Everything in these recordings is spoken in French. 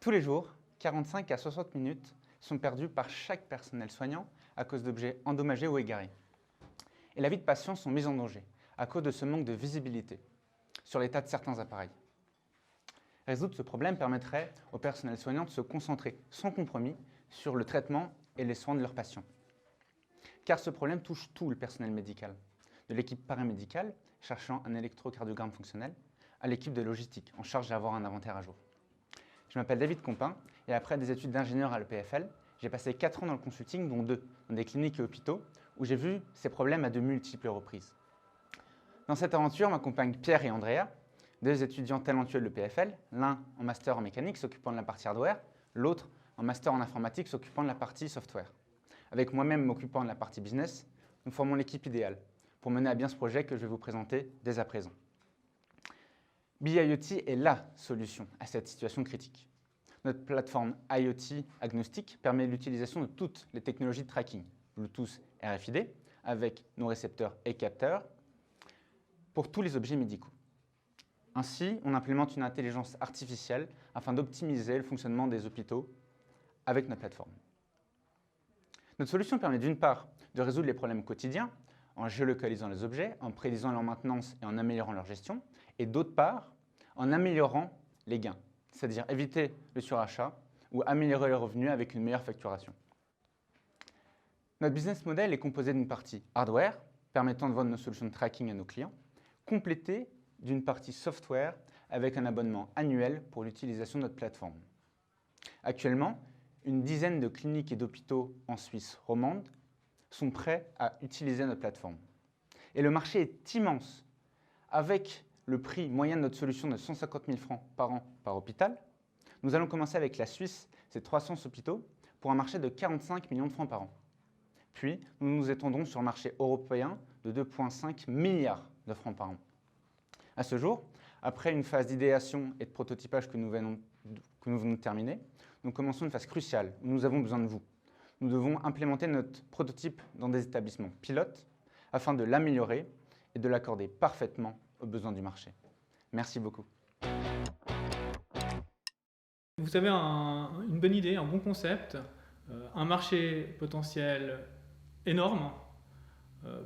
Tous les jours, 45 à 60 minutes sont perdues par chaque personnel soignant à cause d'objets endommagés ou égarés. Et la vie de patients sont mises en danger à cause de ce manque de visibilité sur l'état de certains appareils. Résoudre ce problème permettrait au personnel soignant de se concentrer sans compromis sur le traitement et les soins de leurs patients. Car ce problème touche tout le personnel médical, de l'équipe paramédicale cherchant un électrocardiogramme fonctionnel à l'équipe de logistique en charge d'avoir un inventaire à jour. Je m'appelle David Compin et après des études d'ingénieur à l'EPFL, j'ai passé 4 ans dans le consulting, dont 2 dans des cliniques et hôpitaux, où j'ai vu ces problèmes à de multiples reprises. Dans cette aventure m'accompagnent Pierre et Andrea, 2 étudiants talentueux de l'EPFL, l'un en master en mécanique s'occupant de la partie hardware, l'autre en master en informatique s'occupant de la partie software. Avec moi-même m'occupant de la partie business, nous formons l'équipe idéale pour mener à bien ce projet que je vais vous présenter dès à présent. BeIoT est la solution à cette situation critique. Notre plateforme IoT agnostique permet l'utilisation de toutes les technologies de tracking, Bluetooth RFID, avec nos récepteurs et capteurs, pour tous les objets médicaux. Ainsi, on implémente une intelligence artificielle afin d'optimiser le fonctionnement des hôpitaux avec notre plateforme. Notre solution permet d'une part de résoudre les problèmes quotidiens en géolocalisant les objets, en prédisant leur maintenance et en améliorant leur gestion, et d'autre part en améliorant les gains, c'est-à-dire éviter le surachat ou améliorer les revenus avec une meilleure facturation. Notre business model est composé d'une partie hardware, permettant de vendre nos solutions de tracking à nos clients, complétée d'une partie software avec un abonnement annuel pour l'utilisation de notre plateforme. Actuellement, une dizaine de cliniques et d'hôpitaux en Suisse romande sont prêts à utiliser notre plateforme. Et le marché est immense, avec le prix moyen de notre solution de 150 000 francs par an par hôpital. Nous allons commencer avec la Suisse, c'est 300 hôpitaux, pour un marché de 45 millions de francs par an. Puis, nous nous étendrons sur le marché européen de 2,5 milliards de francs par an. À ce jour, après une phase d'idéation et de prototypage que nous venons de terminer, nous commençons une phase cruciale où nous avons besoin de vous. Nous devons implémenter notre prototype dans des établissements pilotes afin de l'améliorer et de l'accorder parfaitement aux besoins du marché. Merci beaucoup. Vous avez une bonne idée, un bon concept, un marché potentiel énorme.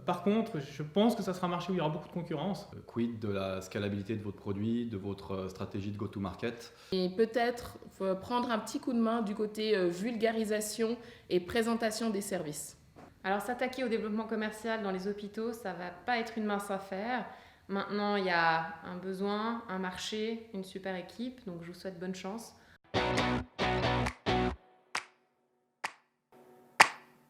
Par contre, je pense que ça sera un marché où il y aura beaucoup de concurrence. Quid de la scalabilité de votre produit, de votre stratégie de go-to-market? Et peut-être prendre un petit coup de main du côté vulgarisation et présentation des services. Alors s'attaquer au développement commercial dans les hôpitaux, ça ne va pas être une mince affaire. Maintenant, il y a un besoin, un marché, une super équipe, donc je vous souhaite bonne chance.